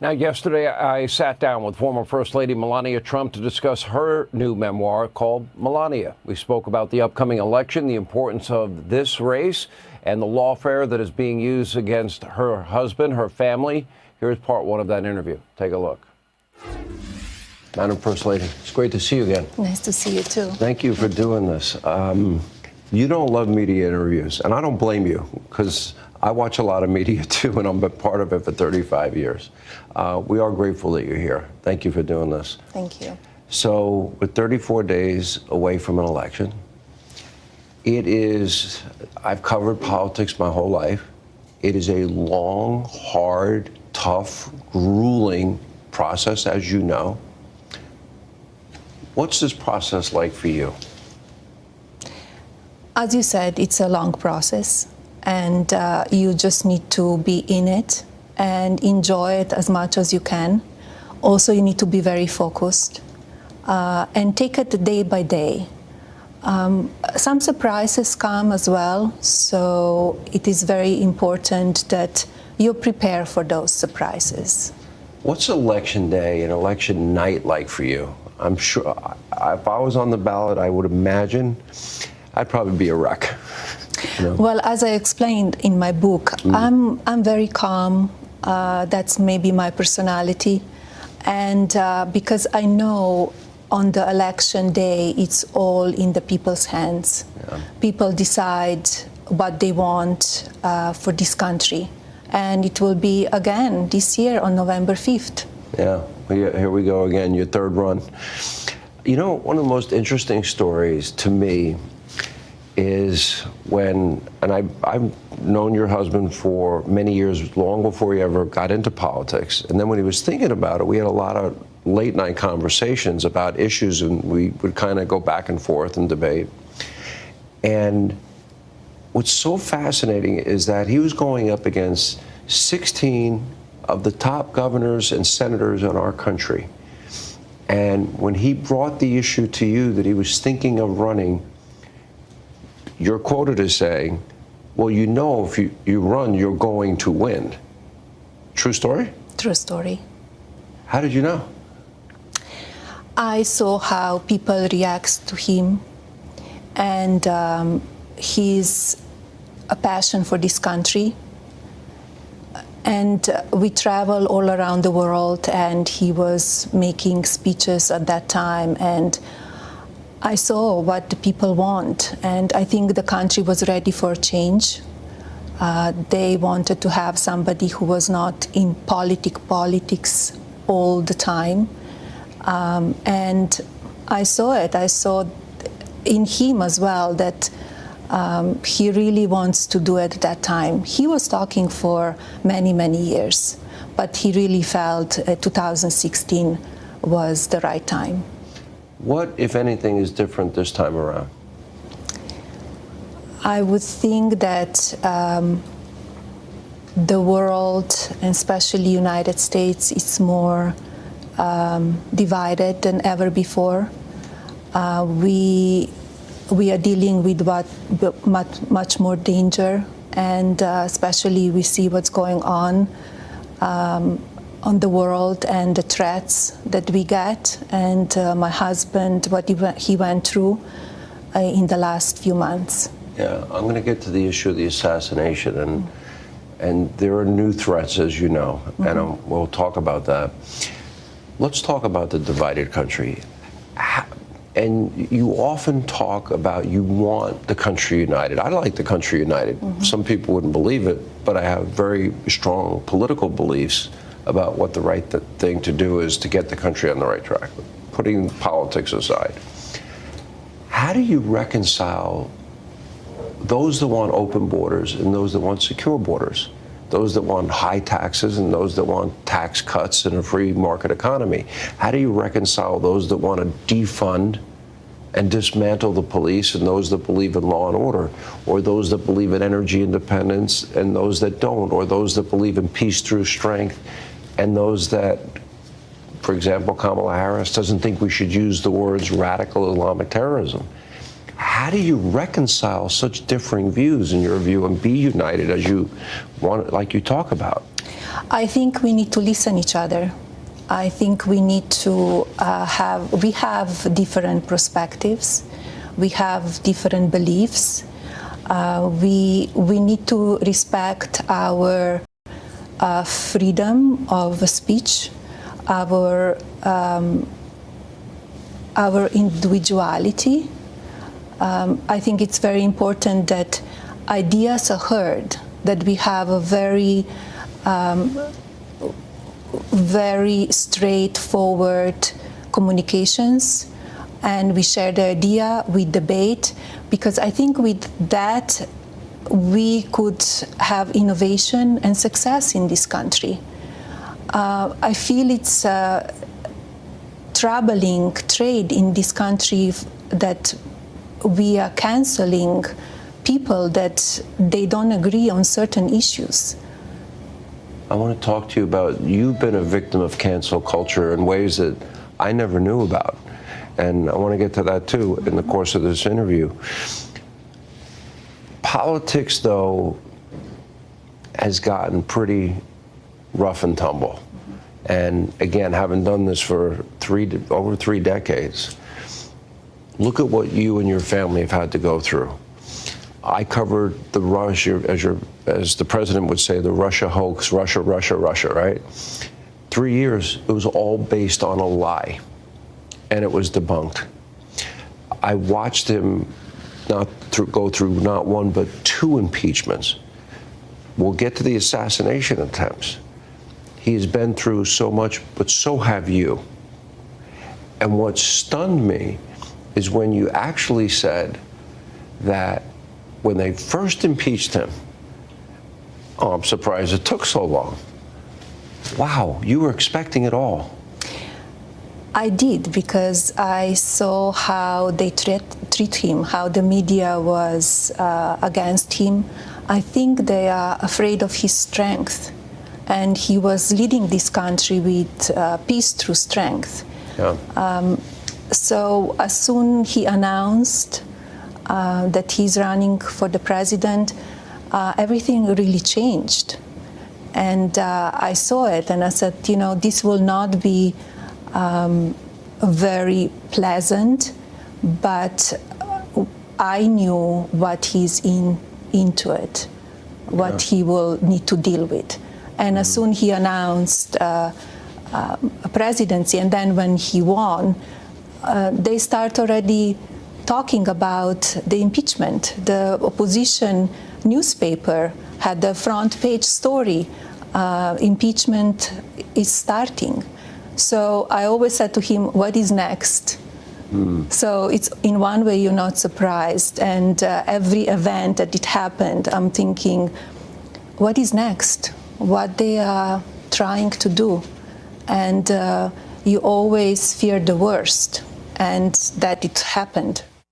Now, yesterday, I sat down with former First Lady Melania Trump to discuss her new memoir called Melania. We spoke about the upcoming election, the importance of this race, and the lawfare that is being used against her husband, her family. Here's part one of that interview. Take a look. Madam First Lady, it's great to see you again. Nice to see you, too. Thank you for doing this. You don't love media interviews, and I don't blame you, because I watch a lot of media, too, and I'm a part of it for 35 years. We are grateful that you're here. Thank you for doing this. Thank you. So, with 34 days away from an election, I've covered politics my whole life. It is a long, hard, tough, grueling process, as you know. What's this process like for you? As you said, it's a long process, and you just need to be in it and enjoy it as much as you can. Also, you need to be very focused and take it day by day. Some surprises come as well, so it is very important that you prepare for those surprises. What's election day and election night like for you? I'm sure if I was on the ballot, I would imagine I'd probably be a wreck. You know? Well, as I explained in my book, I'm very calm. That's maybe my personality. And because I know on the election day, it's all in the people's hands. Yeah. People decide what they want for this country. And it will be again this year on November 5th. Yeah, here we go again, your third run. You know, one of the most interesting stories to me is when, and I've known your husband for many years, long before he ever got into politics. And then when he was thinking about it, we had a lot of late night conversations about issues, and we would kind of go back and forth and debate. And what's so fascinating is that he was going up against 16 of the top governors and senators in our country. And when he brought the issue to you that he was thinking of running, you're quoted as saying, well, you know, if you run, you're going to win. True story? True story. How did you know? I saw how people react to him, and his a passion for this country. And we travel all around the world, and he was making speeches at that time, and I saw what the people want, and I think the country was ready for change. They wanted to have somebody who was not in politics all the time, and I saw it. I saw in him as well that he really wants to do it at that time. He was talking for many years, but he really felt 2016 was the right time. What, if anything, is different this time around? I would think that the world, and especially United States, is more divided than ever before. We are dealing with much more danger, and especially we see what's going on the world and the threats that we get, and my husband, what he went through in the last few months. Yeah, I'm going to get to the issue of the assassination, and there are new threats, as you know, and we'll talk about that. Let's talk about the divided country. And you often talk about you want the country united. I like the country united. Some people wouldn't believe it, but I have very strong political beliefs about what the right thing to do is to get the country on the right track, putting politics aside. How do you reconcile those that want open borders and those that want secure borders? Those that want high taxes and those that want tax cuts and a free market economy? How do you reconcile those that want to defund and dismantle the police and those that believe in law and order, or those that believe in energy independence and those that don't, or those that believe in peace through strength and those that, for example, Kamala Harris doesn't think we should use the words radical Islamic terrorism? How do you reconcile such differing views in your view and be united as you want, like you talk about? I think we need to listen each other. I think we need to we have different perspectives. We have different beliefs. We need to respect our freedom of speech, our individuality. I think it's very important that ideas are heard, that we have a very straightforward communications, and we share the idea, we debate, because I think with that we could have innovation and success in this country. I feel it's a troubling trade in this country that we are canceling people that they don't agree on certain issues. I want to talk to you about, you've been a victim of cancel culture in ways that I never knew about. And I want to get to that too in the course of this interview. Politics, though, has gotten pretty rough and tumble. And again, having done this for over 3 decades, look at what you and your family have had to go through. I covered the Russia, as the president would say, the Russia hoax, Russia, right? 3 years, it was all based on a lie, and it was debunked. I watched him go through not 1, but 2 impeachments. We'll get to the assassination attempts. He's been through so much, but so have you. And what stunned me is when you actually said that when they first impeached him, oh, I'm surprised it took so long. Wow, you were expecting it all. I did, because I saw how they treat him, how the media was against him. I think they are afraid of his strength. And he was leading this country with peace through strength. Yeah. So as soon he announced that he's running for the president, everything really changed. And I saw it, and I said, you know, this will not be very pleasant, but I knew what he's into it, what he will need to deal with. And as soon he announced a presidency, and then when he won, they start already talking about the impeachment. The opposition newspaper had the front page story, impeachment is starting. So I always said to him, what is next? So it's, in one way, you're not surprised. And every event that it happened, I'm thinking, what is next? What they are trying to do. And you always fear the worst, and that it happened.